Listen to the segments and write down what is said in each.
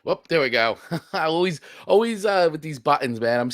Well, there we go. I always with these buttons, man.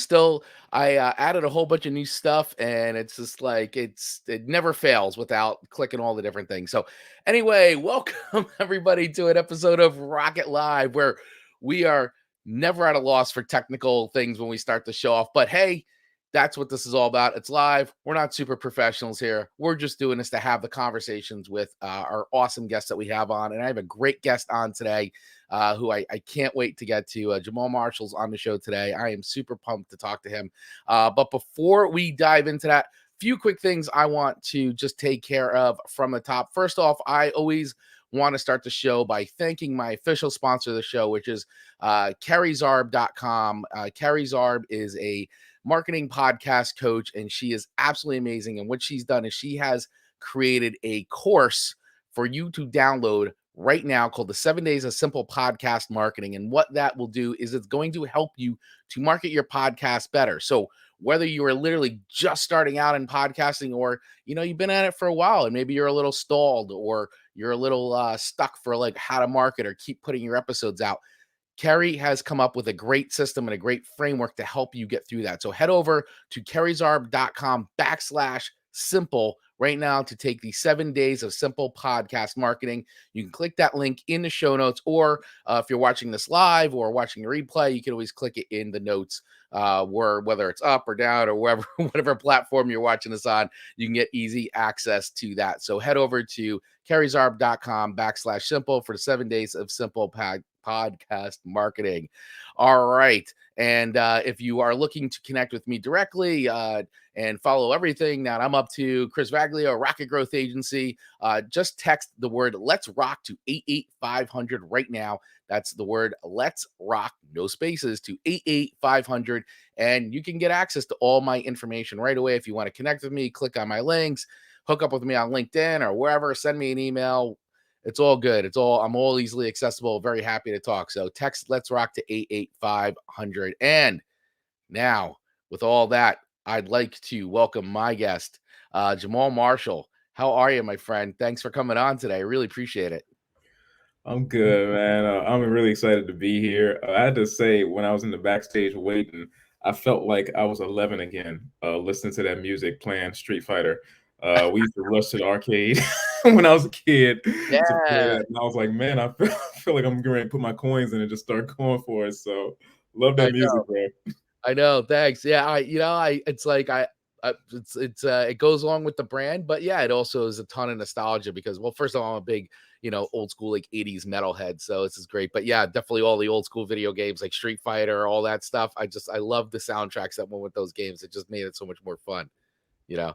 I added a whole bunch of new stuff, and it's just like it never fails without clicking all the different things. So, anyway, welcome everybody to an episode of Rocket Live, where we are never at a loss for technical things when we start the show off. But hey, that's what this is all about. It's live. We're not super professionals here. We're just doing this to have the conversations with our awesome guests that we have on, and I have a great guest on today who I can't wait to get to. Jahmaal Marshall's on the show today. I am super pumped to talk to him. But before we dive into that, few quick things I want to just take care of from the top. First off, I always want to start the show by thanking my official sponsor of the show, which is kerryzarb.com. Kerry Zarb is a marketing podcast coach, and she is absolutely amazing. And what she's done is she has created a course for you to download right now called the 7 Days of Simple Podcast Marketing. And what that will do is it's going to help you to market your podcast better. So whether you are literally just starting out in podcasting, or you've been at it for a while and maybe you're a little stalled, or you're a little stuck for like how to market or keep putting your episodes out, Kerry has come up with a great system and a great framework to help you get through that. So head over to kerryzarb.com/simple right now to take the 7 days of simple podcast marketing. You can click that link in the show notes, or if you're watching this live or watching a replay, you can always click it in the notes, whether it's up or down or wherever, whatever platform you're watching this on, you can get easy access to that. So head over to kerryzarb.com/simple for the 7 days of simple podcast marketing. All right. And if you are looking to connect with me directly and follow everything that I'm up to, Chris Vaglio, Rocket Growth Agency, just text the word Let's Rock to 88500 right now. That's the word Let's Rock, no spaces, to 88500. And you can get access to all my information right away. If you want to connect with me, click on my links, hook up with me on LinkedIn or wherever, send me an email. It's all good. I'm all easily accessible. Very happy to talk. So text Let's Rock to 88500. And now, with all that, I'd like to welcome my guest, Jahmaal Marshall. How are you, my friend? Thanks for coming on today. I really appreciate it. I'm good, man. I'm really excited to be here. I had to say, when I was in the backstage waiting, I felt like I was 11 again, listening to that music playing Street Fighter. We used to rush to the arcade when I was a kid to play Yeah, that. And I was like, man, I feel like I'm getting ready to put my coins in and just start going for it. So, love I that music, know. bro. I know. Thanks. Yeah, it's like it goes along with the brand, but yeah, it also is a ton of nostalgia because, well, first of all, I'm a big, old school like 80s metalhead, so this is great. But yeah, definitely all the old school video games like Street Fighter, all that stuff. I love the soundtracks that went with those games. It just made it so much more fun, you know.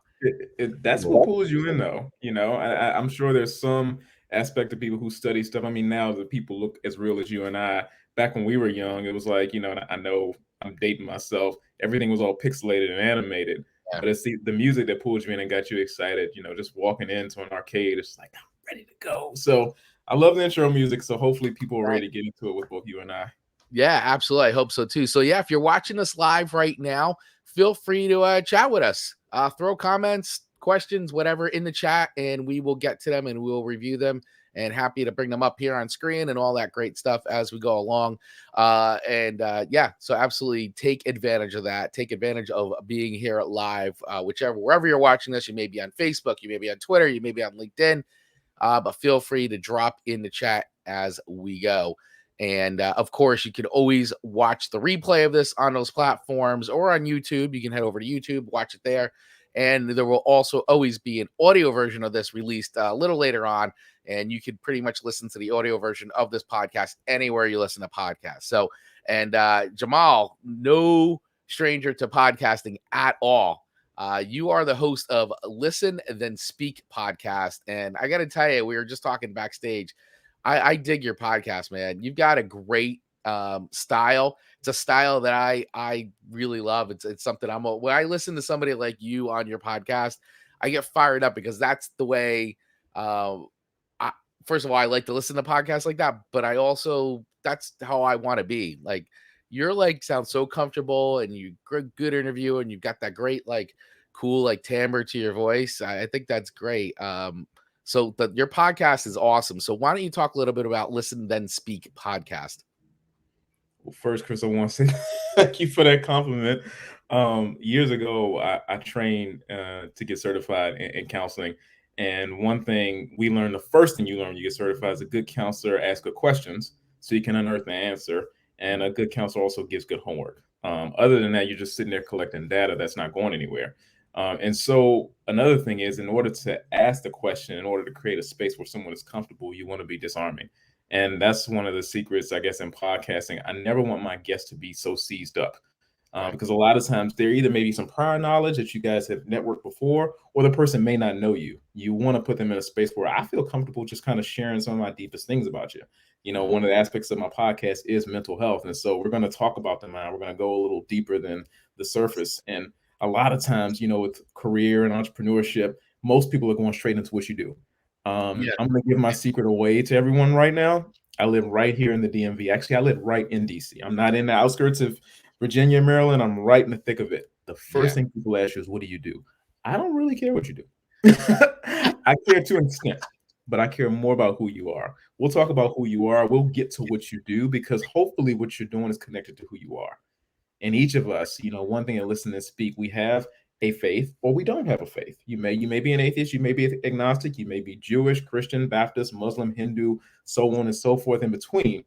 That's what pulls you in, though. I'm sure there's some aspect of people who study stuff. I mean, now the people look as real as you and I. Back when we were young, it was like, and I know I'm dating myself. Everything was all pixelated and animated. Yeah. But it's the music that pulls you in and got you excited. Just walking into an arcade, it's like, I'm ready to go. So I love the intro music. So hopefully people are ready to get into it with both you and I. Yeah, absolutely. I hope so too. So yeah, if you're watching us live right now, feel free to chat with us. Throw comments, questions, whatever in the chat, and we will get to them and we'll review them. And happy to bring them up here on screen and all that great stuff as we go along. Yeah, so absolutely take advantage of that. Take advantage of being here live, wherever you're watching this. You may be on Facebook, you may be on Twitter, you may be on LinkedIn, but feel free to drop in the chat as we go. And of course, you can always watch the replay of this on those platforms or on YouTube. You can head over to YouTube, watch it there. And there will also always be an audio version of this released a little later on. And you can pretty much listen to the audio version of this podcast anywhere you listen to podcasts. So, and Jahmaal, no stranger to podcasting at all. You are the host of Listen Then Speak podcast. And I got to tell you, we were just talking backstage. I dig your podcast, man. You've got a great style. It's a style that I really love. It's something when I listen to somebody like you on your podcast, I get fired up because that's the way. Uh, I, First of all, I like to listen to podcasts like that, but I also that's how I want to be. Like you're like sound so comfortable, and you good interview, and you've got that great like cool like timbre to your voice. I think that's great. Your podcast is awesome. So why don't you talk a little bit about Listen Then Speak podcast? Well, first, Chris, I want to say thank you for that compliment. Years ago, I trained to get certified in counseling. And one thing we learned, the first thing you learn when you get certified is a good counselor asks good questions so you can unearth the answer. And a good counselor also gives good homework. Other than that, you're just sitting there collecting data that's not going anywhere. And so another thing is, in order to ask the question, in order to create a space where someone is comfortable, you want to be disarming. And that's one of the secrets, I guess, in podcasting. I never want my guests to be so seized up. Right. Because a lot of times there either may be some prior knowledge that you guys have networked before, or the person may not know you. You want to put them in a space where I feel comfortable just kind of sharing some of my deepest things about you. You know, Mhm. one of the aspects of my podcast is mental health. And so we're going to talk about the mind. We're going to go a little deeper than the surface. And a lot of times, you know, with career and entrepreneurship, most people are going straight into what you do. Yeah. I'm going to give my secret away to everyone right now. I live right here in the DMV. Actually, I live right in DC. I'm not in the outskirts of Virginia, Maryland. I'm right in the thick of it. The first Yeah. thing people ask you is, what do you do? I don't really care what you do. I care to an extent, but I care more about who you are. We'll talk about who you are. We'll get to what you do because hopefully what you're doing is connected to who you are. And each of us, you know, one thing that listen to speak, we have a faith or we don't have a faith. You may be an atheist, you may be agnostic, you may be Jewish, Christian, Baptist, Muslim, Hindu, so on and so forth in between.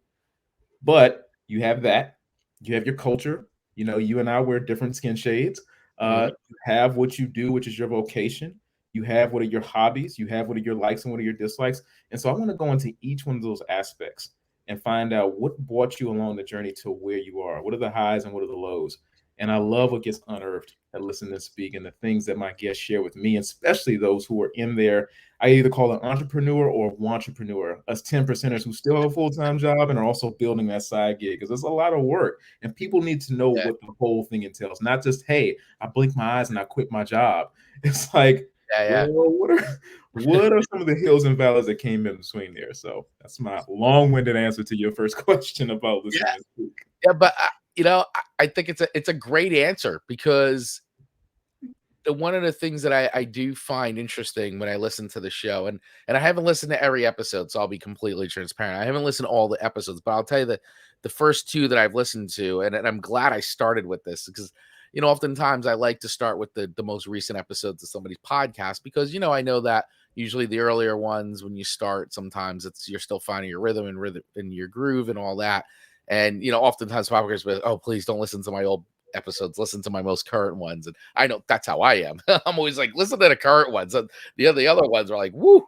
But you have that. You have your culture. You know, you and I wear different skin shades. Mhm. You have what you do, which is your vocation. You have what are your hobbies. You have what are your likes and what are your dislikes. And so I want to go into each one of those aspects and find out what brought you along the journey to where you are. What are the highs and what are the lows? And I love what gets unearthed at Listen to Speak and the things that my guests share with me, especially those who are in there. I either call an entrepreneur or entrepreneur, us 10 percenters who still have a full time job and are also building that side gig because it's a lot of work. And people need to know Yeah. what the whole thing entails, not just, hey, I blinked my eyes and I quit my job. It's like, Yeah. well, what are some of the hills and valleys that came in between there? So that's my long winded answer to your first question about Yeah. listening to speak. Yeah. But I think it's a great answer because one of the things that I do find interesting when I listen to the show, and I haven't listened to every episode, so I'll be completely transparent. I haven't listened to all the episodes, but I'll tell you that the first two that I've listened to, and I'm glad I started with this because oftentimes I like to start with the most recent episodes of somebody's podcast because I know that usually the earlier ones when you start, sometimes it's you're still finding your rhythm and your groove and all that. And oftentimes podcasts will, oh, please don't listen to my old episodes, listen to my most current ones. And I know that's how I am. I'm always like, listen to the current ones. And the other ones are like, woo,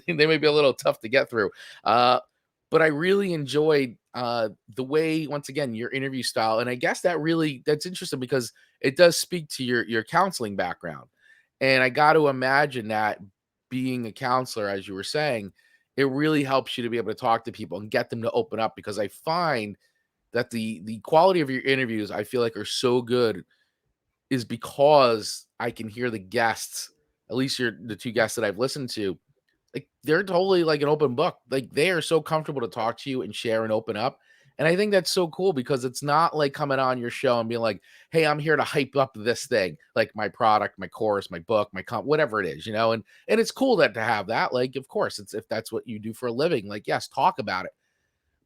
they may be a little tough to get through. But I really enjoyed the way, once again, your interview style. And I guess that's interesting because it does speak to your counseling background. And I got to imagine that being a counselor, as you were saying, it really helps you to be able to talk to people and get them to open up because I find that the quality of your interviews I feel like are so good is because I can hear the guests, at least the two guests that I've listened to, like they're totally like an open book. Like they are so comfortable to talk to you and share and open up. And I think that's so cool because it's not like coming on your show and being like, "Hey, I'm here to hype up this thing, like my product, my course, my book, my comp, whatever it is, And it's cool that to have that. Like, of course, it's if that's what you do for a living. Like, yes, talk about it.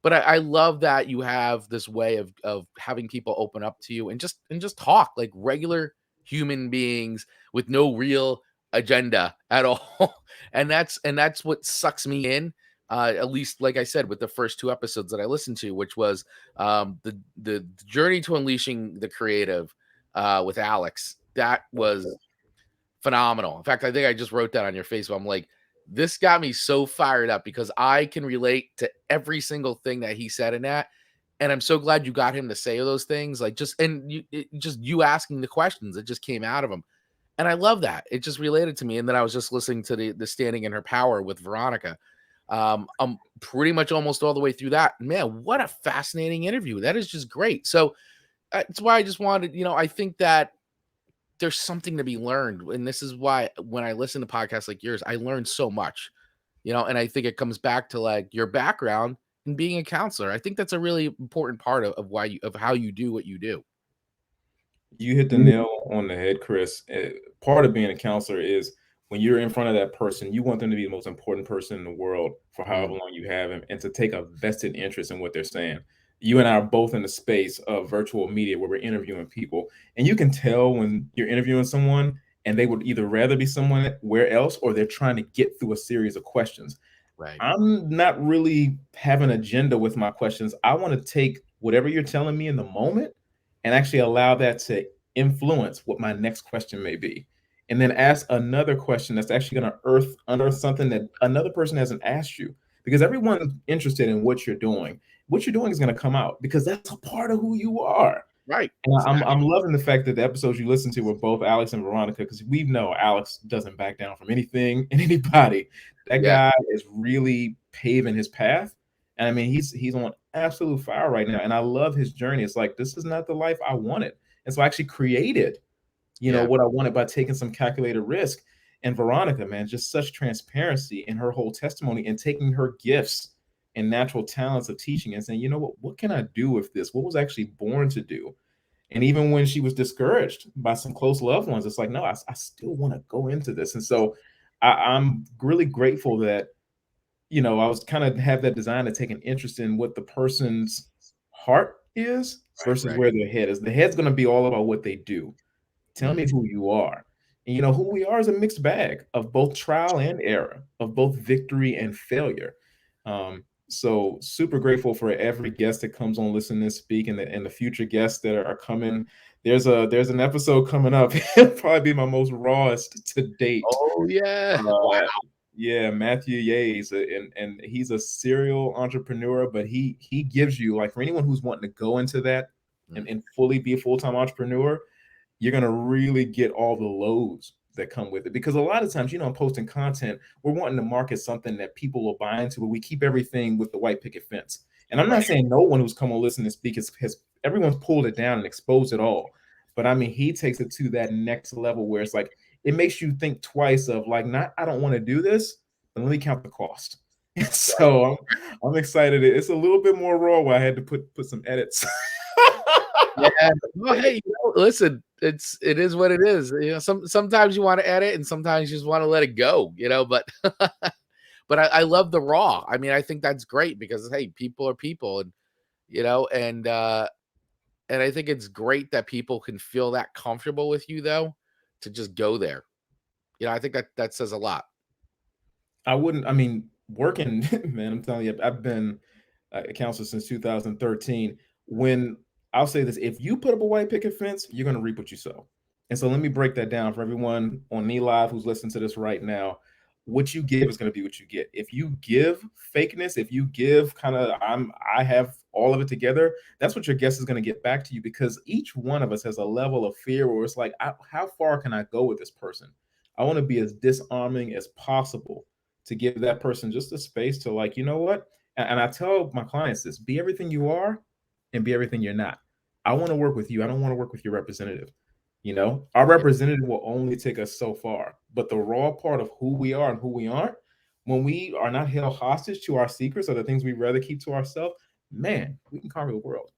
But I love that you have this way of having people open up to you and just talk like regular human beings with no real agenda at all. And that's what sucks me in. At least, like I said, with the first two episodes that I listened to, which was the journey to unleashing the creative with Alex. That was phenomenal. In fact, I think I just wrote that on your Facebook. I'm like, this got me so fired up because I can relate to every single thing that he said in that. And I'm so glad you got him to say those things. Like just you asking the questions, it just came out of him. And I love that. It just related to me. And then I was just listening to the Standing in Her Power with Veronica. I'm pretty much almost all the way through that. Man, what a fascinating interview. That is just great. So that's why I just wanted, I think that there's something to be learned. And this is why when I listen to podcasts like yours, I learn so much, and I think it comes back to like your background and being a counselor. I think that's a really important part of why of how you do what you do. You hit the nail on the head, Chris. Part of being a counselor is when you're in front of that person, you want them to be the most important person in the world for however Mm, long you have them and to take a vested interest in what they're saying. you and I are both in the space of virtual media where we're interviewing people, and you can tell when you're interviewing someone and they would either rather be somewhere else or they're trying to get through a series of questions. Right. I'm not really have an agenda with my questions. I want to take whatever you're telling me in the moment and actually allow that to influence what my next question may be. And then ask another question that's actually going to unearth something that another person hasn't asked you. Because everyone's interested in what you're doing. What you're doing is going to come out because that's a part of who you are. Right. And I'm Exactly. loving the fact that the episodes you listen to were both Alex and Veronica because we know Alex doesn't back down from anything and anybody. That Yeah. guy is really paving his path, and I mean he's on absolute fire right now. And I love his journey. It's like this is not the life I wanted, and so I actually created, Yeah. what I wanted by taking some calculated risk. And Veronica, man, just such transparency in her whole testimony and taking her gifts and natural talents of teaching and saying, you know what can I do with this? What was I actually born to do? And even when she was discouraged by some close loved ones, it's like, no, I still want to go into this. And so I'm really grateful that, I was kind of have that design to take an interest in what the person's heart is Right. versus Right. where their head is. The head's going to be all about what they do. Tell me Mm. who you are. And who we are is a mixed bag of both trial and error, of both victory and failure. So super grateful for every guest that comes on Listen and Speak, and the future guests that are coming. There's an episode coming up. It'll probably be my most rawest to date. Oh yeah. Wow. Uh, yeah, Matthew Yates, and he's a serial entrepreneur, but he gives you, like, for anyone who's wanting to go into that Mm. and fully be a full-time entrepreneur, you're going to really get all the lows that come with it. Because a lot of times, I'm posting content, we're wanting to market something that people will buy into, but we keep everything with the white picket fence. And I'm not Right. saying no one who's come on Listen and Speak has everyone's pulled it down and exposed it all. But I mean, he takes it to that next level where it's like, it makes you think twice of like, not, I don't want to do this, but let me count the cost. And Right. so I'm excited. It's a little bit more raw where I had to put some edits. Yeah. Well, hey, listen, it is what it is. Sometimes you want to edit and sometimes you just want to let it go, but but I love the raw. I mean, I think that's great because hey, people are people and and I think it's great that people can feel that comfortable with you though to just go there. I think that says a lot. I wouldn't. I mean, working, man. I'm telling you, I've been a counselor since 2013. When I'll say this, if you put up a white picket fence, you're going to reap what you sow. And so let me break that down for everyone on Me Live who's listening to this right now. What you give is going to be what you get. If you give fakeness, if you give kind of I have all of it together, that's what your guest is going to get back to you, because each one of us has a level of fear where it's like, how far can I go with this person? I want to be as disarming as possible to give that person just a space to, like, you know what? And I tell my clients this: be everything you are and be everything you're not. I want to work with you. I don't want to work with your representative. Our Yeah. representative will only take us so far, but the raw part of who we are and who we aren't, when we are not held hostage to our secrets or the things we'd rather keep to ourselves, man, we can conquer the world.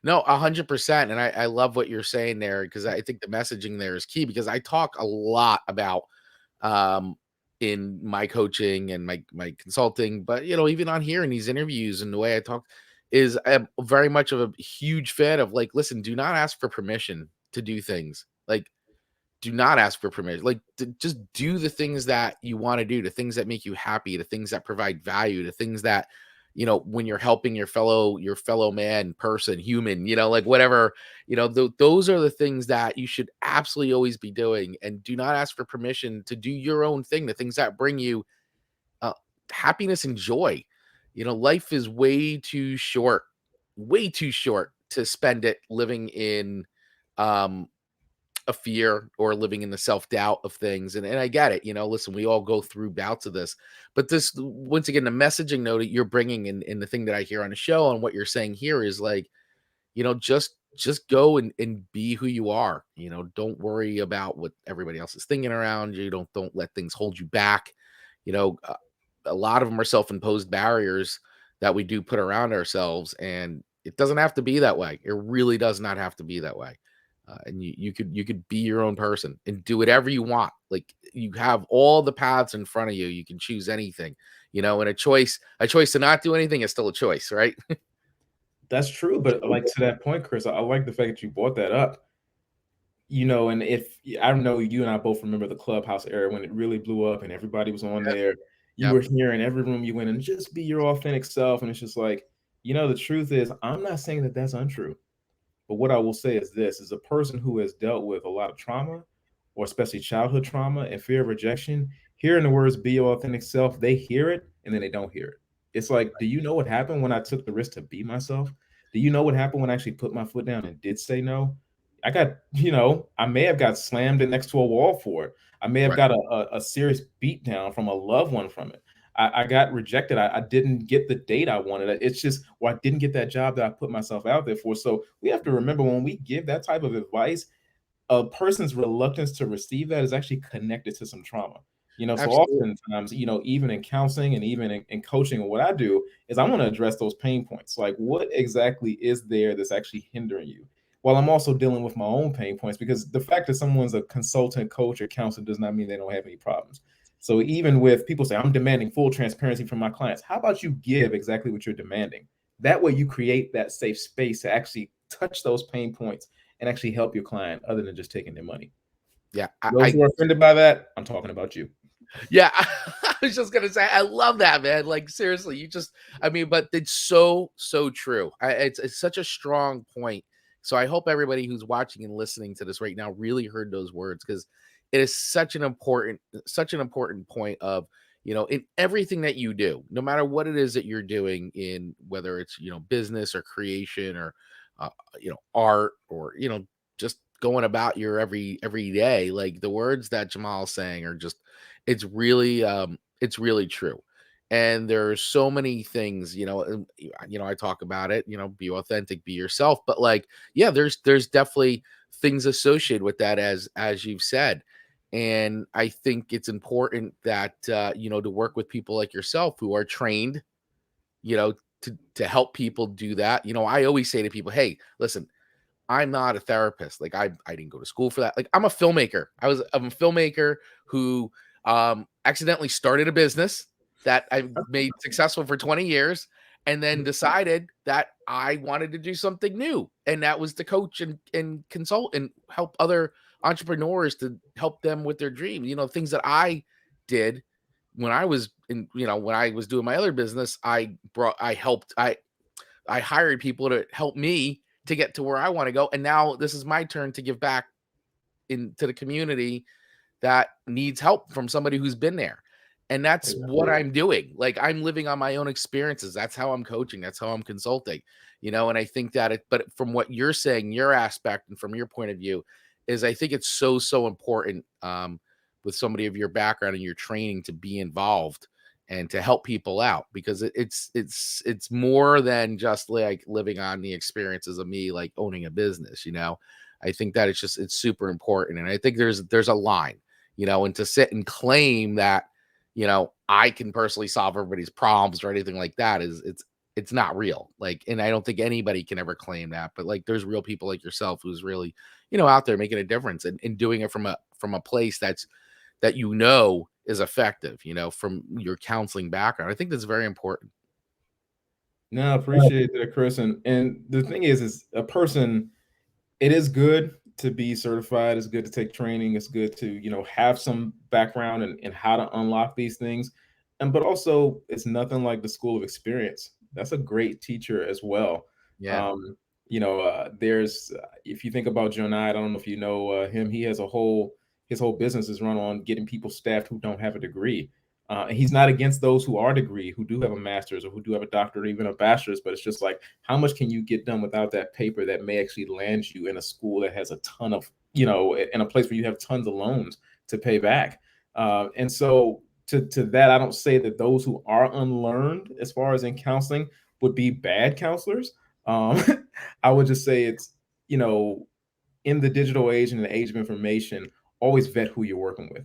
No, 100%. And I love what you're saying there because I think the messaging there is key because I talk a lot about um in my coaching and my consulting, but even on here in these interviews and the way I talk is I'm very much of a huge fan of like, listen, do not ask for permission to do things. Like, do not ask for permission. Like, just do the things that you want to do, the things that make you happy, the things that provide value, the things that, when you're helping your fellow man, person, human, like whatever, those are the things that you should absolutely always be doing. And do not ask for permission to do your own thing, the things that bring you uh, happiness and joy. Life is way too short to spend it living in um a fear or living in the self-doubt of things. And I get it, listen, we all go through bouts of this. But this, once again, the messaging note that you're bringing in the thing that I hear on the show and what you're saying here is like, just go and be who you are. Don't worry about what everybody else is thinking around you. Don't let things hold you back. You know, uh, a lot of them are self-imposed barriers that we do put around ourselves, and it doesn't have to be that way. It really does not have to be that way. And you could be your own person and do whatever you want. Like, you have all the paths in front of you. You can choose anything. And a choice to not do anything is still a choice, right? That's true, but like to that point, Chris, I like the fact that you brought that up. And if I don't know, you and I both remember the Clubhouse era when it really blew up and everybody was on Yep. there. You Yep. were here in every room you went in, just be your authentic self. And it's just like, the truth is, I'm not saying that that's untrue. But what I will say is this is a person who has dealt with a lot of trauma, or especially childhood trauma and fear of rejection, hearing the words be your authentic self, they hear it and then they don't hear it. It's like, do you know what happened when I took the risk to be myself? Do you know what happened when I actually put my foot down and did say no? I got, I may have got slammed next to a wall for it. I may have Right. got a serious beat down from a loved one from it. I got rejected. I didn't get the date I wanted. It's just, or I didn't get that job that I put myself out there for. So we have to remember when we give that type of advice, a person's reluctance to receive that is actually connected to some trauma. So Absolutely. oftentimes, even in counseling and even in coaching, and what I do is I want to address those pain points. Like, what exactly is there that's actually hindering you? While I'm also dealing with my own pain points, because the fact that someone's a consultant, coach, or counselor does not mean they don't have any problems. So even with people say, I'm demanding full transparency from my clients, how about you give exactly what you're demanding? That way you create that safe space to actually touch those pain points and actually help your client other than just taking their money. Yeah. Those who are offended by that, I'm talking about you. Yeah, I was just gonna say, I love that, man. Like seriously, I mean, but it's so true. It's such a strong point. So I hope everybody who's watching and listening to this right now really heard those words, because it is such an important point of, in everything that you do, no matter what it is that you're doing, in whether it's, business or creation or, art, or, just going about your every day. Like the words that Jamal's saying are just, it's really true. And there's so many things, I talk about it, be authentic, be yourself, but like, yeah, there's definitely things associated with that, as you've said. And I think it's important that, to work with people like yourself who are trained, you know to help people do that. I always say to people, hey, listen, I'm not a therapist. Like I didn't go to school for that. Like I'm a filmmaker. I'm a filmmaker who accidentally started a business that I made successful for 20 years, and then decided that I wanted to do something new. And that was to coach and consult and help other entrepreneurs, to help them with their dreams. Things that I did when I was when I was doing my other business. I hired people to help me to get to where I want to go. And now this is my turn to give back into the community that needs help from somebody who's been there. And that's what I'm doing. Like I'm living on my own experiences. That's how I'm coaching. That's how I'm consulting, and I think that but from what you're saying, your aspect, and from your point of view, is I think it's so important, with somebody of your background and your training, to be involved and to help people out, because it's more than just like living on the experiences of me, like owning a business. I think that it's super important. And I think there's a line, and to sit and claim that, I can personally solve everybody's problems or anything like that, it's not real. Like, and I don't think anybody can ever claim that. But like, there's real people like yourself who's really, out there making a difference, and doing it from a place that is effective, from your counseling background. I think that's very important. No, I appreciate that, Chris. And the thing is a person, it is good to be certified. It's good to take training. It's good to, have some background in how to unlock these things. But also it's nothing like the school of experience. That's a great teacher as well. Yeah. There's if you think about Jonai, I don't know if you know him. He has his whole business is run on getting people staffed who don't have a degree. And he's not against those who are degree, who do have a master's or who do have a doctorate, or even a bachelor's. But it's just like, how much can you get done without that paper that may actually land you in a school that has a ton of, in a place where you have tons of loans to pay back. And so to that, I don't say that those who are unlearned as far as in counseling would be bad counselors. I would just say it's, in the digital age and the age of information, always vet who you're working with.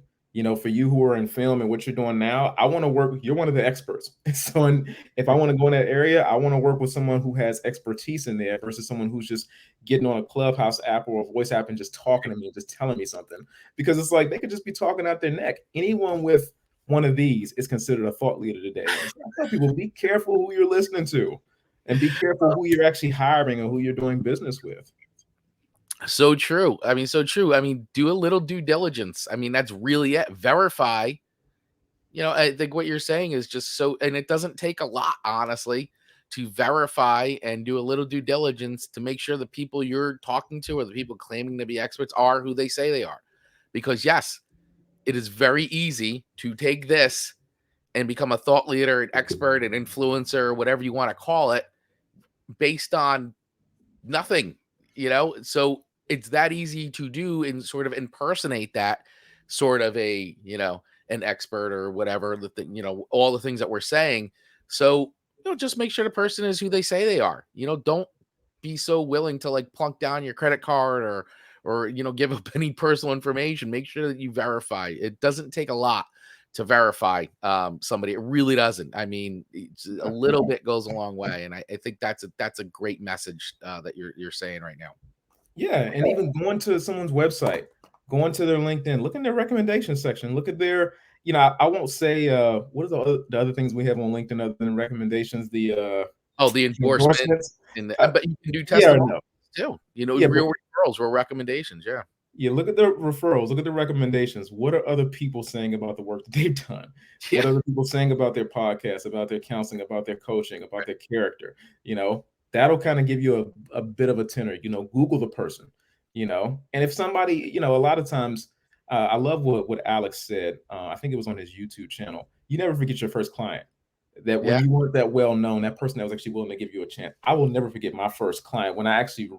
For you who are in film and what you're doing now, I want to work with, you're one of the experts. So if I want to go in that area, I want to work with someone who has expertise in there versus someone who's just getting on a Clubhouse app or a voice app and just talking to me and just telling me something. Because it's like, they could just be talking out their neck. Anyone with one of these is considered a thought leader today. So I tell people, be careful who you're listening to. And be careful who you're actually hiring or who you're doing business with. So true. I mean, so true. I mean, do a little due diligence. I mean, that's really it. Verify. I think what you're saying is just so, and it doesn't take a lot, honestly, to verify and do a little due diligence to make sure the people you're talking to or the people claiming to be experts are who they say they are. Because, yes, it is very easy to take this and become a thought leader, an expert, an influencer, whatever you want to call it, based on nothing, so it's that easy to do and sort of impersonate that sort of an expert or whatever, the thing, all the things that we're saying. So, just make sure the person is who they say they are. Don't be so willing to like plunk down your credit card or give up any personal information. Make sure that you verify. It doesn't take a lot to verify somebody. It really doesn't. I mean, it's a little bit goes a long way, and I think that's a great message that you're saying right now. Yeah, and even going to someone's website, going to their LinkedIn, look in their recommendation section, look at their, I won't say what are the other things we have on LinkedIn other than recommendations, The endorsement endorsements. and but you can do Yeah, or testimonials no. too. Yeah, but Real referrals, real recommendations. Yeah. yeah, look at the referrals, look at the recommendations. What are other people saying about the work that they've done? What Yeah. are other people saying about their podcast, about their counseling, about their coaching, about their character? That'll kind of give you a bit of a tenor. Google the person, and if somebody, a lot of times, I love what Alex said. I think it was on his YouTube channel. You never forget your first client. That when Yeah. you weren't that well known, that person that was actually willing to give you a chance. I will never forget my first client when I actually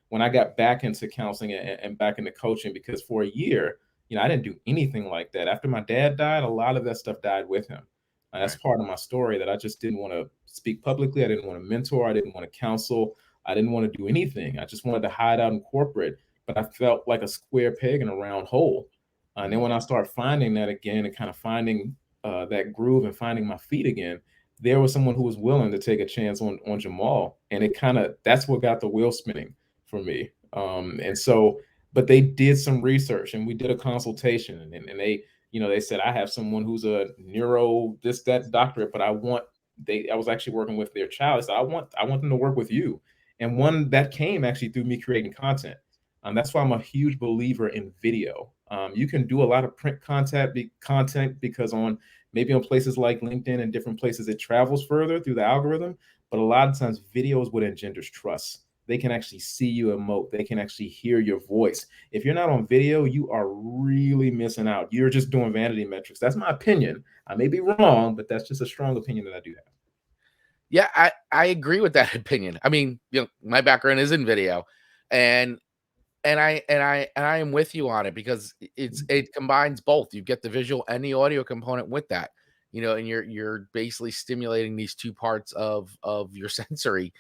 when I got back into counseling and back into coaching, because for a year, I didn't do anything like that. After my dad died, a lot of that stuff died with him. That's Right. part of my story, that I just didn't want to speak publicly. I didn't want to mentor. I didn't want to counsel. I didn't want to do anything. I just wanted to hide out in corporate, but I felt like a square peg in a round hole. And then when I started finding that again and kind of finding that groove and finding my feet again, there was someone who was willing to take a chance on Jahmaal, and that's what got the wheel spinning for me. And so, but they did some research and we did a consultation, and they said, I have someone who's a neuro this that doctorate, but I was actually working with their child. So I want them to work with you. And one that came actually through me creating content. That's why I'm a huge believer in video. You can do a lot of print content because maybe on places like LinkedIn and different places, it travels further through the algorithm. But a lot of times, video is what engenders trust. They can actually see you emote. They can actually hear your voice. If you're not on video, you are really missing out. You're just doing vanity metrics. That's my opinion. I may be wrong, but that's just a strong opinion that I do have. Yeah, I agree with that opinion. I mean, my background is in video, and I am with you on it because it combines both. You get the visual and the audio component with that, and you're basically stimulating these two parts of your sensory,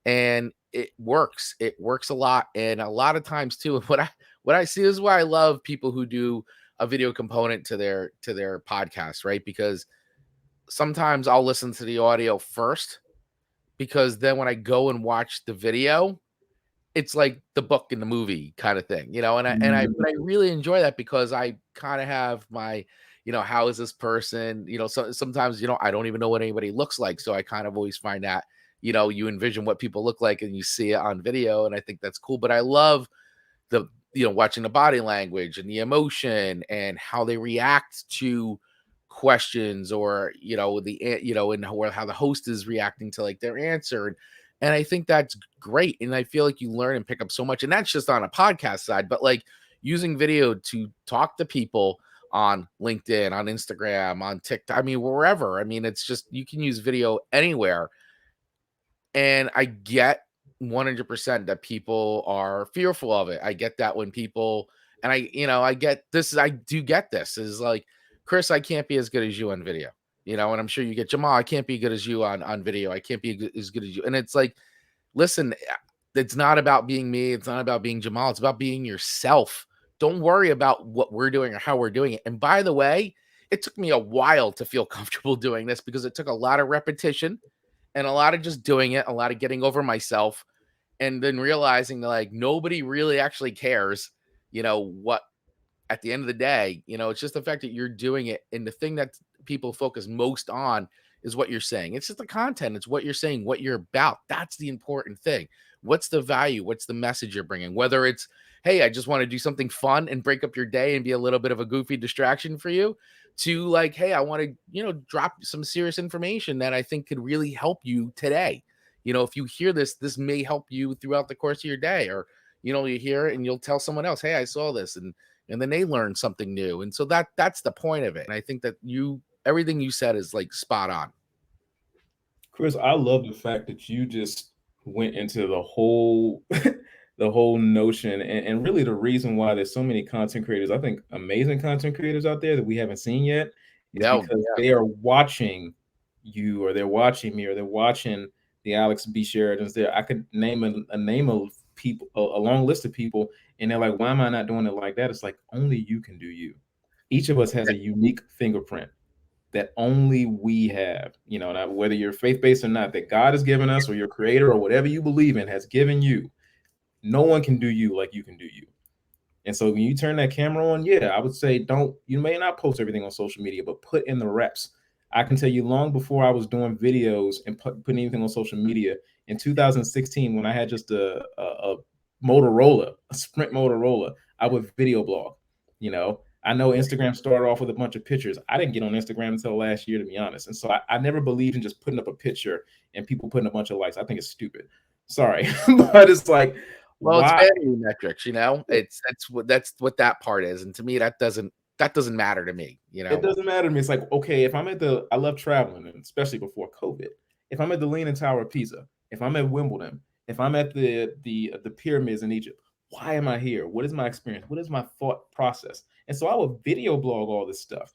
and it works. It works a lot, and a lot of times too. What I see is why I love people who do a video component to their podcast, right? Because sometimes I'll listen to the audio first, because then when I go and watch the video, it's like the book and the movie kind of thing, but I really enjoy that because I kind of have my, how is this person, so sometimes, I don't even know what anybody looks like. So I kind of always find that, you envision what people look like and you see it on video. And I think that's cool. But I love the, watching the body language and the emotion and how they react to questions, or and how the host is reacting to like their answer, and I think that's great. And I feel like you learn and pick up so much, and that's just on a podcast side, but like using video to talk to people on LinkedIn, on Instagram, on TikTok, I mean, wherever. I mean, it's just, you can use video anywhere. And I get 100% that people are fearful of it. I get that when people, and I get this, I do get this is like, Chris, I can't be as good as you on video, and I'm sure you get, Jahmaal, I can't be good as you on video. I can't be as good as you. And it's like, listen, it's not about being me. It's not about being Jahmaal. It's about being yourself. Don't worry about what we're doing or how we're doing it. And by the way, it took me a while to feel comfortable doing this because it took a lot of repetition and a lot of just doing it, a lot of getting over myself, and then realizing that like nobody really actually cares, what at the end of the day, it's just the fact that you're doing it. And the thing that people focus most on is what you're saying. It's just the content. It's what you're saying, what you're about. That's the important thing. What's the value? What's the message you're bringing? Whether it's, hey, I just want to do something fun and break up your day and be a little bit of a goofy distraction for you, to like, hey, I want to, drop some serious information that I think could really help you today. If you hear this, this may help you throughout the course of your day, or, you hear it and you'll tell someone else, hey, I saw this, and then they learn something new. And so that's the point of it. And I think that everything you said is like spot on. Chris, I love the fact that you just went into the whole the whole notion, and really the reason why there's so many content creators, I think amazing content creators out there that we haven't seen yet, is Yeah, because they are watching you, or they're watching me, or they're watching the Alex B. Sheridans there. I could name a name of people, a long list of people, and they're like, why am I not doing it like that? It's like, only you can do you. Each of us has a unique fingerprint that only we have, not whether you're faith-based or not, that God has given us, or your creator, or whatever you believe in has given you. No one can do you like you can do you. And so when you turn that camera on, yeah, I would say you may not post everything on social media, but put in the reps. I can tell you, long before I was doing videos and putting anything on social media, in 2016, when I had just a Motorola, a Sprint Motorola, I would video blog. I know Instagram started off with a bunch of pictures. I didn't get on Instagram until last year, to be honest. And so I never believed in just putting up a picture and people putting a bunch of likes. I think it's stupid. Sorry. But it's like, well, it's why? vanity metrics, that's what that part is. And to me, that doesn't matter to me, It doesn't matter to me. It's like, okay, if I'm I love traveling, and especially before COVID. If I'm at the Leaning Tower of Pisa, if I'm at Wimbledon, if I'm at the pyramids in Egypt, why am I here? What is my experience? What is my thought process? And so I would video blog all this stuff.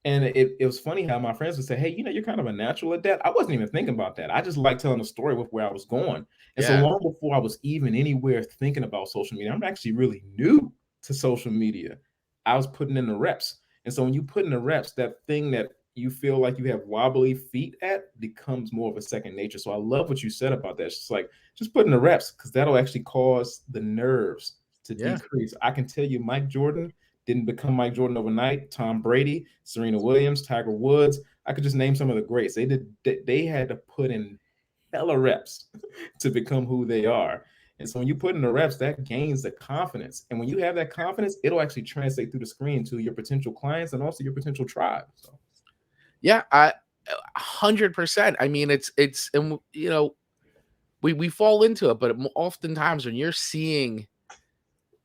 And it was funny how my friends would say, hey, you're kind of a natural at that. I wasn't even thinking about that. I just like telling a story with where I was going. And so Yeah. long before I was even anywhere thinking about social media, I'm actually really new to social media. I was putting in the reps. And so when you put in the reps, that thing that you feel like you have wobbly feet at becomes more of a second nature. So I love what you said about that. It's just like, just put in the reps, because that'll actually cause the nerves to decrease. I can tell you, Mike Jordan didn't become Mike Jordan overnight. Tom Brady, Serena Williams, Tiger Woods. I could just name some of the greats. They had to put in hella reps to become who they are. And so when you put in the reps, that gains the confidence. And when you have that confidence, it'll actually translate through the screen to your potential clients and also your potential tribe. So Yeah, 100%. I mean, it's and we fall into it, but oftentimes when you're seeing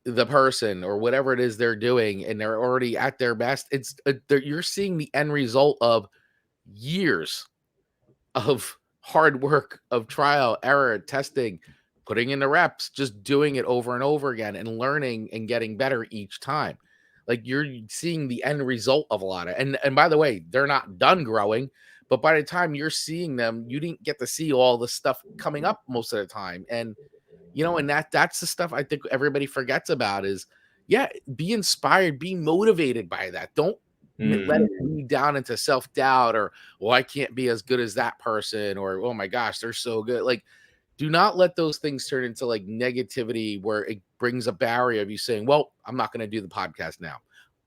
the person or whatever it is they're doing and they're already at their best, you're seeing the end result of years of hard work, of trial, error, testing, putting in the reps, just doing it over and over again and learning and getting better each time. Like, you're seeing the end result of a lot of, and by the way, they're not done growing, but by the time you're seeing them, you didn't get to see all the stuff coming up most of the time. And and that's the stuff I think everybody forgets about is, yeah, be inspired, be motivated by that. Don't let it lead down into self-doubt, or, well, I can't be as good as that person, or, oh my gosh, they're so good. Like, do not let those things turn into like negativity where it brings a barrier of you saying, well, I'm not going to do the podcast now.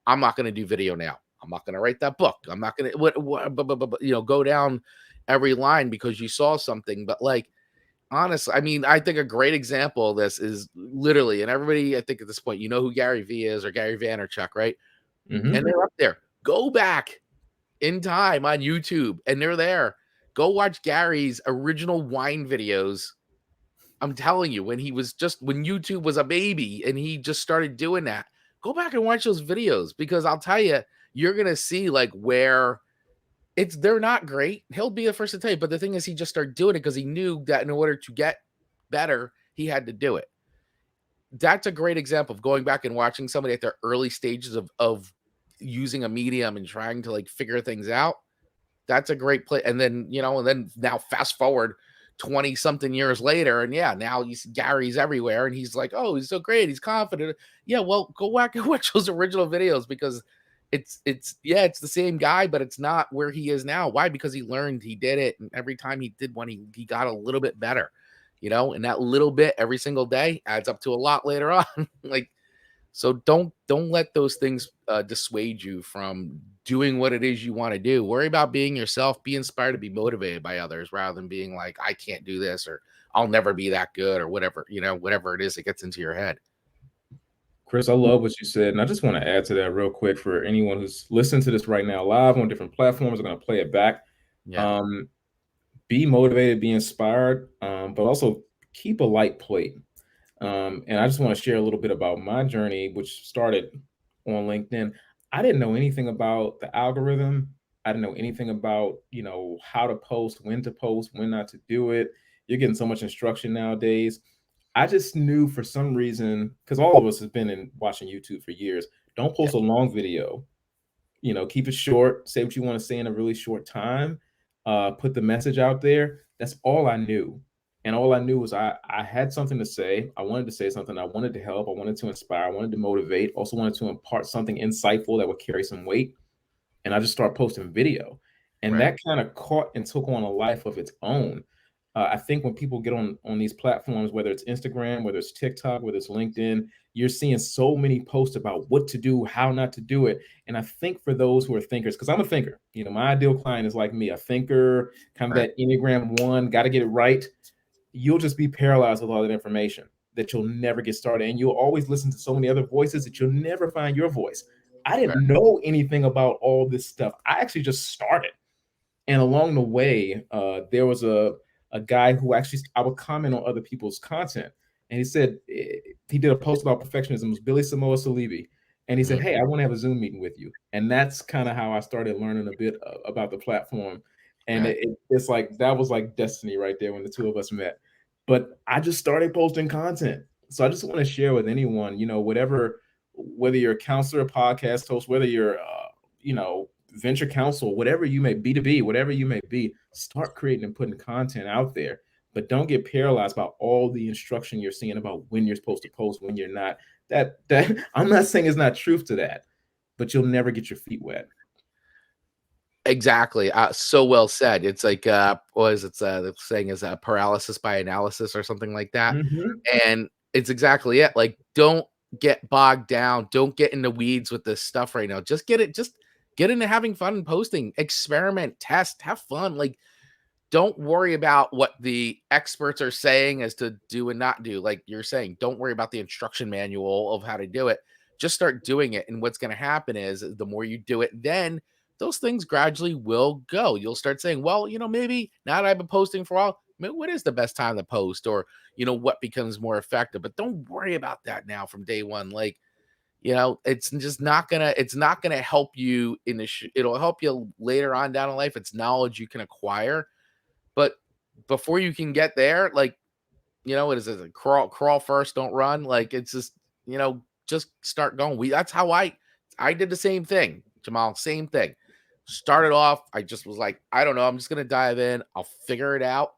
I'm not going to do video now. I'm not going to write that book. I'm not going to, go down every line because you saw something. But like, honestly, I mean, I think a great example of this is literally, and everybody, I think at this point, who Gary V is, or Gary Vaynerchuk, right? mm-hmm. And they're up there. Go back in time on YouTube, and they're there. Go watch Gary's original wine videos. I'm telling you, when YouTube was a baby and he just started doing that, go back and watch those videos, because I'll tell you, you're going to see like where they're not great. He'll be the first to tell you. But the thing is, he just started doing it because he knew that in order to get better, he had to do it. That's a great example of going back and watching somebody at their early stages of using a medium and trying to like figure things out. That's a great play. And then, now fast forward 20 something years later, and yeah, now Gary's everywhere and he's like, oh, he's so great, he's confident. Yeah, well, go back and watch those original videos, because it's the same guy, but it's not where he is now. Why? Because he learned, he did it, and every time he did one, he got a little bit better, and that little bit every single day adds up to a lot later on. Like, so don't let those things dissuade you from doing what it is you want to do. Worry about being yourself, be inspired to be motivated by others rather than being like, I can't do this, or I'll never be that good, or whatever, whatever it is that gets into your head. Chris, I love what you said. And I just want to add to that real quick for anyone who's listening to this right now live on different platforms. I'm going to play it back. Yeah. Be motivated, be inspired, but also keep a light plate. And I just want to share a little bit about my journey, which started on LinkedIn. I didn't know anything about the algorithm. I didn't know anything about, how to post, when not to do it. You're getting so much instruction nowadays. I just knew for some reason, because all of us have been in watching YouTube for years, don't post a long video. Keep it short, say what you want to say in a really short time, put the message out there. That's all I knew. And all I knew was I had something to say. I wanted to say something. I wanted to help. I wanted to inspire. I wanted to motivate. Also wanted to impart something insightful that would carry some weight. And I just started posting video. And Right. that kind of caught and took on a life of its own. I think when people get on these platforms, whether it's Instagram, whether it's TikTok, whether it's LinkedIn, you're seeing so many posts about what to do, how not to do it. And I think for those who are thinkers, because I'm a thinker, my ideal client is like me, a thinker, kind of Right. that Enneagram 1, got to get it right. You'll just be paralyzed with all that information that you'll never get started. And you'll always listen to so many other voices that you'll never find your voice. I didn't know anything about all this stuff. I actually just started. And along the way, there was a guy who actually, I would comment on other people's content. And he said, he did a post about perfectionism. It was Billy Samoa Salibi. And he said, hey, I want to have a Zoom meeting with you. And that's kind of how I started learning a bit about the platform. And it's like, that was like destiny right there when the two of us met. But I just started posting content. So I just want to share with anyone, whether you're a counselor, a podcast host, whether you're, venture counsel, whatever you may be, B2B, whatever you may be, start creating and putting content out there. But don't get paralyzed by all the instruction you're seeing about when you're supposed to post, when you're not. That I'm not saying it's not truth to that, but you'll never get your feet wet. Exactly. So well said. It's like, what is it? The saying is paralysis by analysis or something like that. Mm-hmm. And it's exactly it. Like, don't get bogged down. Don't get in the weeds with this stuff right now. Just get into having fun and posting, experiment, test, have fun. Like, don't worry about what the experts are saying as to do and not do. Like you're saying, don't worry about the instruction manual of how to do it. Just start doing it. And what's going to happen is the more you do it, then those things gradually will go. You'll start saying, well, maybe now that I've been posting for a while, maybe what is the best time to post, or, what becomes more effective. But don't worry about that now from day one. Like, it's just it's not gonna help you it'll help you later on down in life. It's knowledge you can acquire. But before you can get there, like, what is it? Crawl first, don't run. Like, it's just start going. That's how I did the same thing, Jahmaal, same thing. Started off, I just was like, I don't know, I'm just gonna dive in, I'll figure it out.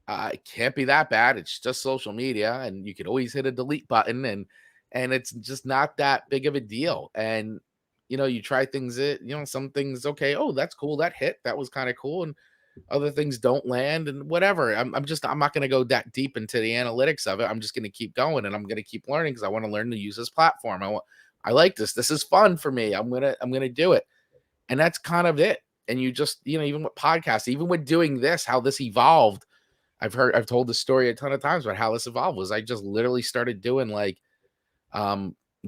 It can't be that bad. It's just social media, and you can always hit a delete button, and it's just not that big of a deal. And you try things, some things, okay, oh, that's cool, that hit, that was kind of cool, and other things don't land and whatever. I'm not going to go that deep into the analytics of it. I'm just going to keep going, and I'm going to keep learning because I want to learn to use this platform. I like this. This is fun for me. I'm going to do it. And that's kind of it. And you just, even with podcasts, even with doing this, how this evolved, I've told the story a ton of times about how this evolved was I just literally started doing like,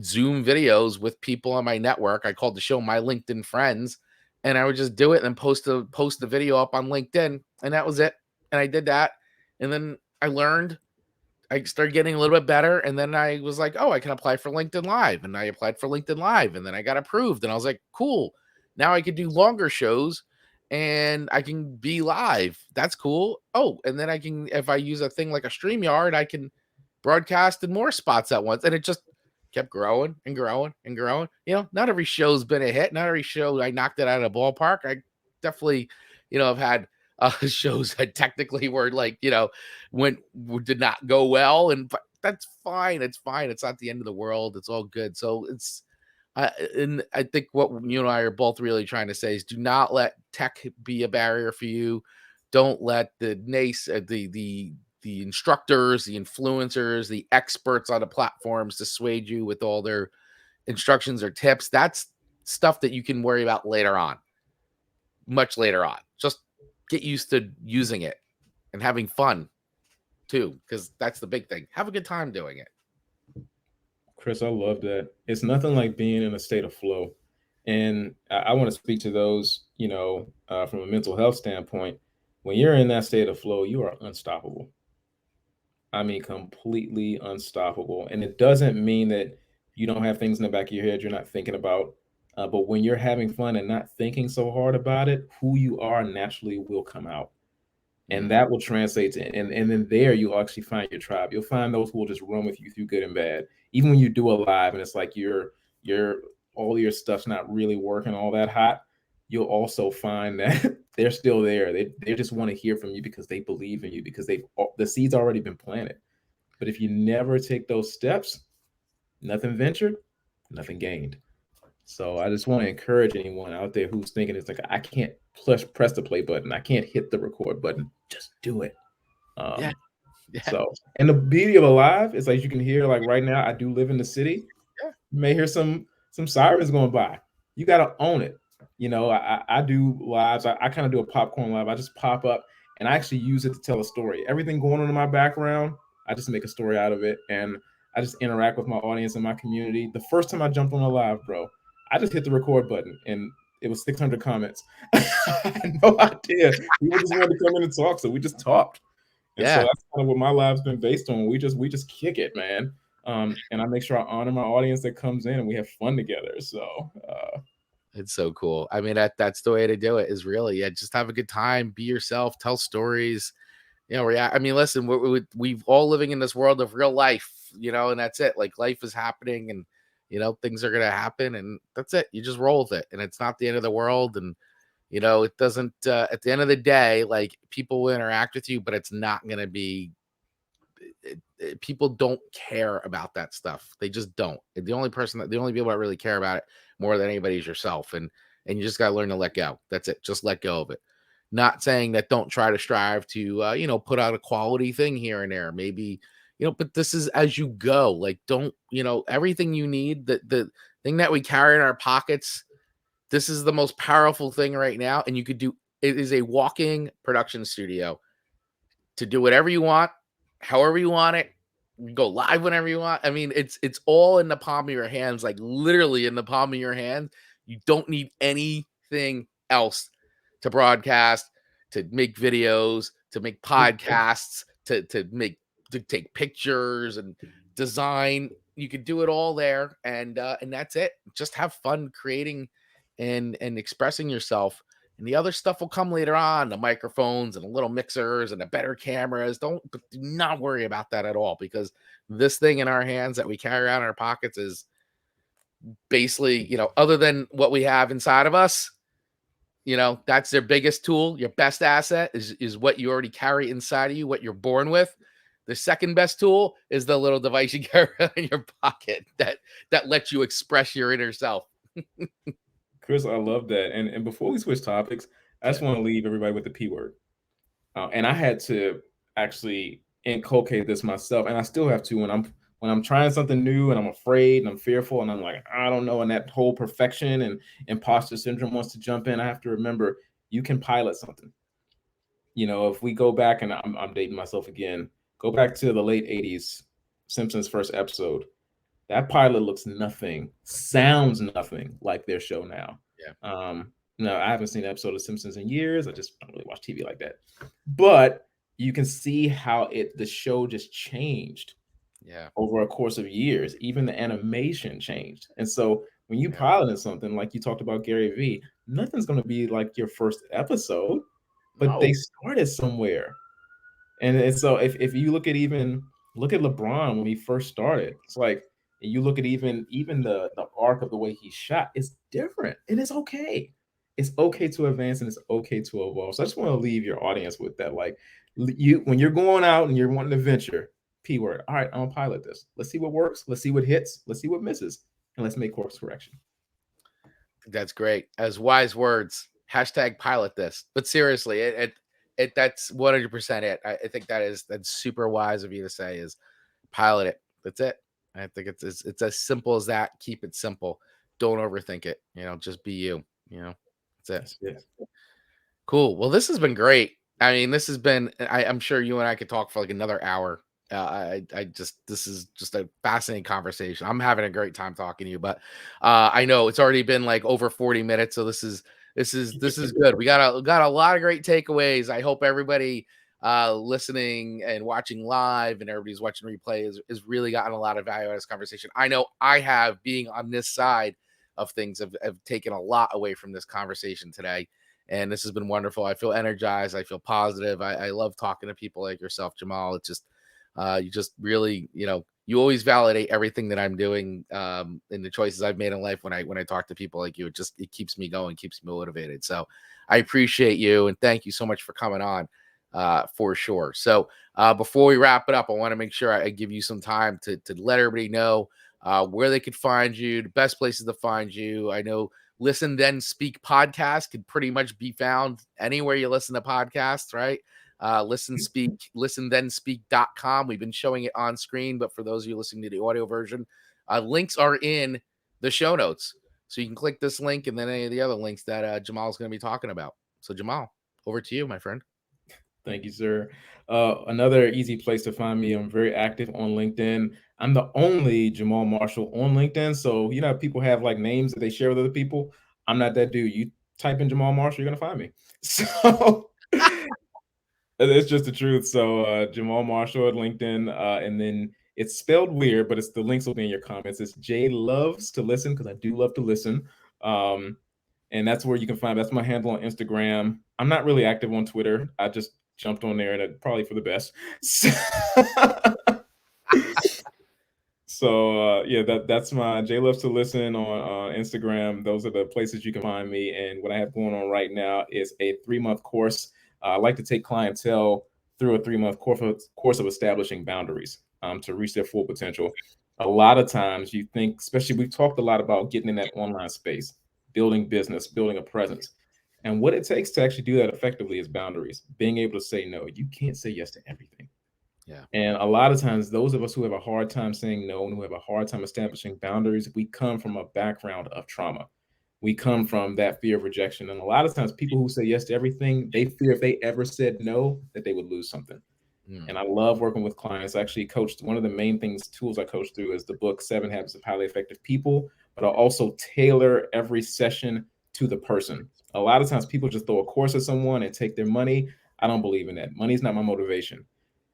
Zoom videos with people on my network. I called the show My LinkedIn Friends, and I would just do it and then post the video up on LinkedIn, and that was it. And I did that, and then I learned. I started getting a little bit better, and then I was like, "Oh, I can apply for LinkedIn Live," and I applied for LinkedIn Live, and then I got approved, and I was like, "Cool, now I can do longer shows, and I can be live. That's cool." Oh, and then I can, if I use a thing like a StreamYard, I can broadcast in more spots at once, and it just kept growing and growing and growing. Not every show's been a hit. Not every show I knocked it out of the ballpark. I definitely, have had shows that technically were like, did not go well, and but that's fine. It's fine. It's not the end of the world. It's all good. So and I think what you and I are both really trying to say is, do not let tech be a barrier for you. Don't let the the instructors, the influencers, the experts on the platforms dissuade you with all their instructions or tips. stuff that you can worry about later on, much later on. Just get used to using it and having fun too, because that's the big thing. Have a good time doing it. Chris, I love that. It's nothing like being in a state of flow. And I want to speak to those, from a mental health standpoint. When you're in that state of flow, you are unstoppable. I mean, completely unstoppable. And it doesn't mean that you don't have things in the back of your head you're not thinking about. But when you're having fun and not thinking so hard about it, who you are naturally will come out. And that will translate to, and then there you'll actually find your tribe. You'll find those who will just run with you through good and bad. Even when you do a live and it's like you're all your stuff's not really working all that hot, you'll also find that they're still there. They just want to hear from you because they believe in you, because the seed's already been planted. But if you never take those steps, nothing ventured, nothing gained. So I just want to encourage anyone out there who's thinking it's like, I can't press the play button, I can't hit the record button. Just do it. Yeah. So, and the beauty of a live is like you can hear, like right now, I do live in the city. Yeah. You may hear some sirens going by. You got to own it. I do lives. I kind of do a popcorn live. I just pop up and I actually use it to tell a story. Everything going on in my background, I just make a story out of it, and I just interact with my audience and my community. The first time I jumped on a live, bro, I just hit the record button and it was 600 comments. I had no idea. People just wanted to come in and talk, so we just talked. And so that's kind of what my live's been based on. We just kick it, man. And I make sure I honor my audience that comes in and we have fun together. So it's so cool. I mean, that's the way to do it, is really, just have a good time, be yourself, tell stories, I mean, listen, we've all living in this world of real life, and that's it. Like, life is happening, and things are gonna happen, and that's it. You just roll with it, and it's not the end of the world. And it doesn't, at the end of the day, like, people will interact with you, but it's not gonna be, people don't care about that stuff. They just don't. The only people that really care about it more than anybody is yourself. And you just got to learn to let go. That's it. Just let go of it. Not saying that don't try to strive to, put out a quality thing here and there. Maybe, but this is as you go. Like, don't, everything you need, the thing that we carry in our pockets, this is the most powerful thing right now. And it is a walking production studio to do whatever you want, however you want it. You go live whenever you want. I mean, it's all in the palm of your hands, like literally in the palm of your hand. You don't need anything else to broadcast, to make videos, to make podcasts, to take pictures and design. You could do it all there, and that's it. Just have fun creating and expressing yourself. And the other stuff will come later on, the microphones and the little mixers and the better cameras. Do not worry about that at all, because this thing in our hands that we carry around in our pockets is basically, other than what we have inside of us, that's their biggest tool. Your best asset is what you already carry inside of you, what you're born with. The second best tool is the little device you carry in your pocket that lets you express your inner self. Chris, I love that. And before we switch topics, I just want to leave everybody with the P word. And I had to actually inculcate this myself, and I still have to when I'm trying something new and I'm afraid and I'm fearful and I'm like, I don't know, and that whole perfection and imposter syndrome wants to jump in. I have to remember, you can pilot something. If we go back, and I'm dating myself again, go back to the late 80s, Simpsons first episode. That pilot looks nothing, sounds nothing like their show now. Yeah. No, I haven't seen an episode of Simpsons in years. I just don't really watch TV like that. But you can see how the show just changed over a course of years. Even the animation changed. And so when you piloted something, like you talked about Gary Vee, nothing's going to be like your first episode, but they started somewhere. And so if you look at LeBron when he first started, it's like, you look at even the arc of the way he shot, it's different. And it's okay. It's okay to advance and it's okay to evolve. So I just want to leave your audience with that. Like, when you're going out and you're wanting to venture, P word. All right, I'm gonna pilot this. Let's see what works. Let's see what hits. Let's see what misses. And let's make course correction. That's great. As wise words. Hashtag pilot this. But seriously, that's 100% it. I think that's super wise of you to say, is pilot it. That's it. I think it's as simple as that. Keep it simple. don't overthink it. Just be you. That's it. That's it. Cool. Well, this has been great. I mean, this has been. I'm sure you and I could talk for like another hour. This is just a fascinating conversation. I'm having a great time talking to you, but I know it's already been like over 40 minutes, so this is good. We got a lot of great takeaways. I hope everybody listening and watching live and everybody's watching replay is really gotten a lot of value out of this conversation. I know I have, being on this side of things, have taken a lot away from this conversation today. And this has been wonderful. I feel energized. I feel positive. I love talking to people like yourself, Jahmaal. It's just, you just really, you always validate everything that I'm doing, in the choices I've made in life. When I talk to people like you, it keeps me going, keeps me motivated. So I appreciate you. And thank you so much for coming on, for sure. So before we wrap it up, I want to make sure I give you some time to let everybody know where they could find you, the best places to find you. I know Listen Then Speak podcast could pretty much be found anywhere you listen to podcasts, right? Listen Then Speak.com. We've been showing it on screen, but for those of you listening to the audio version, links are in the show notes. So you can click this link and then any of the other links that Jahmaal is going to be talking about. So Jahmaal, over to you, my friend. Thank you, sir. Another easy place to find me. I'm very active on LinkedIn. I'm the only Jahmaal Marshall on LinkedIn. So, people have like names that they share with other people. I'm not that dude. You type in Jahmaal Marshall, you're going to find me. So it's just the truth. So, Jahmaal Marshall at LinkedIn. And then it's spelled weird, but the links will be in your comments. It's J Loves to Listen, because I do love to listen. And that's where you can find. That's my handle on Instagram. I'm not really active on Twitter. I just jumped on there, and it's probably for the best. So yeah, that's my J Loves to Listen on Instagram. Those are the places you can find me. And what I have going on right now is a 3-month course. I like to take clientele through a 3-month course of establishing boundaries, to reach their full potential. A lot of times you think, especially we've talked a lot about getting in that online space, building business, building a presence. And what it takes to actually do that effectively is boundaries, being able to say no. You can't say yes to everything. Yeah. And a lot of times, those of us who have a hard time saying no and who have a hard time establishing boundaries, we come from a background of trauma. We come from that fear of rejection. And a lot of times, people who say yes to everything, they fear if they ever said no, that they would lose something. And I love working with clients. I actually coached, one of the main tools I coach through is the book 7 Habits of Highly Effective People, but I'll also tailor every session to the person. A lot of times people just throw a course at someone and take their money. I don't believe in that. Money's not my motivation.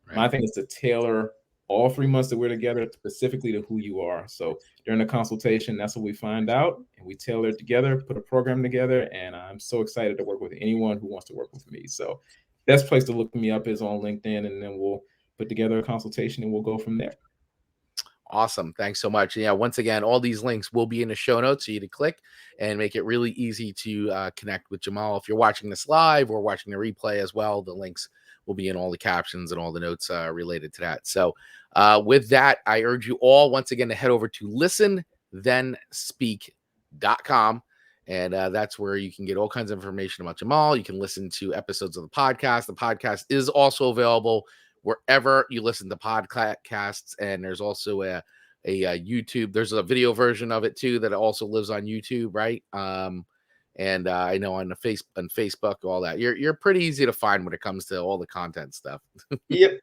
Right. My thing is to tailor all 3 months that we're together specifically to who you are. So during the consultation, that's what we find out, and we tailor it together, put a program together, and I'm so excited to work with anyone who wants to work with me. So best place to look me up is on LinkedIn, and then we'll put together a consultation and we'll go from there. Awesome. Thanks so much. Yeah, once again, all these links will be in the show notes for you to click and make it really easy to connect with Jahmaal. If you're watching this live or watching the replay as well, the links will be in all the captions and all the notes related to that. So with that, I urge you all once again to head over to listenthenSpeak.com. And that's where you can get all kinds of information about Jahmaal. You can listen to episodes of the podcast. The podcast is also available wherever you listen to podcasts, and there's also a YouTube. There's a video version of it too that also lives on YouTube, right? And I know on Facebook, all that. You're pretty easy to find when it comes to all the content stuff. Yep.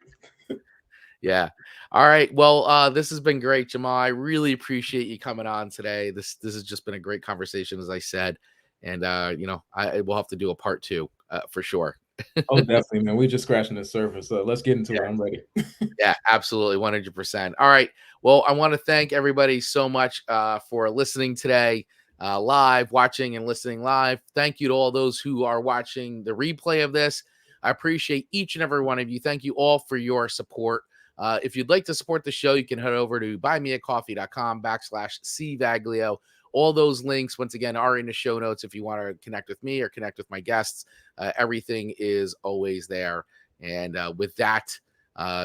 Yeah. All right. Well, this has been great, Jahmaal. I really appreciate you coming on today. This has just been a great conversation, as I said, and I will have to do a part 2 for sure. Oh, definitely, man. We're just scratching the surface. So let's get into it. I'm ready. Yeah, absolutely. 100%. All right. Well, I want to thank everybody so much for listening today, live, watching and listening live. Thank you to all those who are watching the replay of this. I appreciate each and every one of you. Thank you all for your support. If you'd like to support the show, you can head over to buymeacoffee.com/cvaglio. All those links, once again, are in the show notes if you want to connect with me or connect with my guests. Everything is always there. And with that,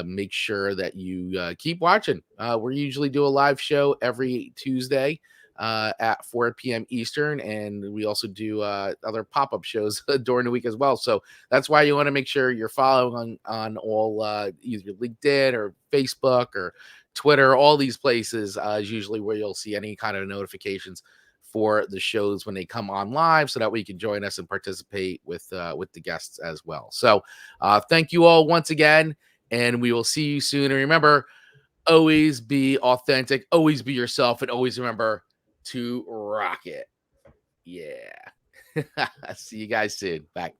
make sure that you keep watching. We usually do a live show every Tuesday at 4 p.m. Eastern, and we also do other pop-up shows during the week as well. So that's why you want to make sure you're following on all either LinkedIn or Facebook or Twitter. All these places is usually where you'll see any kind of notifications for the shows when they come on live, so that we can join us and participate with the guests as well. So thank you all once again, and we will see you soon. And remember, always be authentic, always be yourself, and always remember to rock it. Yeah. See you guys soon. Bye.